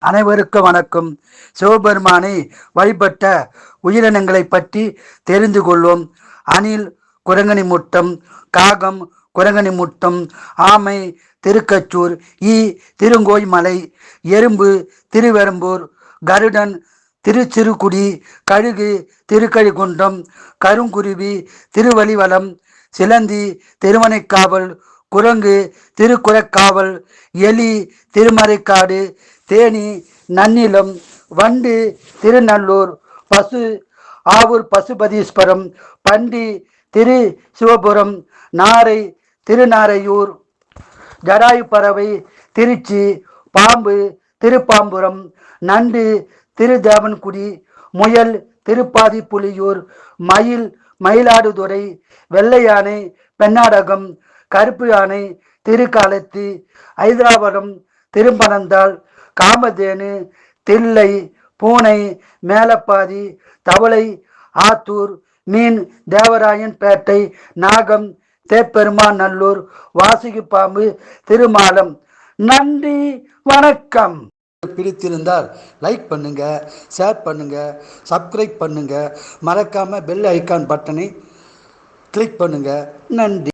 அனைவருக்கும் வணக்கம். சிவபெருமானை வழிபட்ட உயிரினங்களை பற்றி தெரிந்து கொள்வோம். அணில் குரங்கணி முட்டம், காகம் குரங்கணி முட்டம், ஆமை திருக்கச்சூர், ஈ திருங்கோய்மலை, எறும்பு திருவெரும்பூர், கருடன் திருச்சிறுகுடி, கழுகு திருக்கழிகுன்றம், கருங்குருவி திருவலிவலம், சிலந்தி திருமணைக்காவல், குரங்கு திருக்குறக்காவல், எலி திருமறைக்காடு, தேனி நன்னிலம், வண்டு திருநல்லூர், பசு ஆவூர் பசுபதீஸ்வரம், பண்டி திரு சிவபுரம், நாரை திருநாரையூர், ஜடாயு பறவை திருச்சி, பாம்பு திருப்பாம்புரம், நண்டு திருதேவன்குடி, முயல் திருப்பாதி புலியூர், மயில் மயிலாடுதுறை, வெள்ளை யானை பெண்ணாடகம், கருப்பு யானை திருக்காலத்தி, ஐதராபாடம் திருப்பனந்தாள், காமதேனு தில்லை, பூனை மேலப்பாதி, தவளை ஆத்தூர், மீன் தேவராயன் பேட்டை, நாகம் தேப்பெருமான் நல்லூர், வாசுகி பாம்பு திருமாலம். நன்றி, வணக்கம். பிடித்திருந்தால் லைக் பண்ணுங்க, ஷேர் பண்ணுங்க, சப்ஸ்கிரைப் பண்ணுங்க, மறக்காம பெல் ஐக்கான் பட்டனை கிளிக் பண்ணுங்க. நன்றி.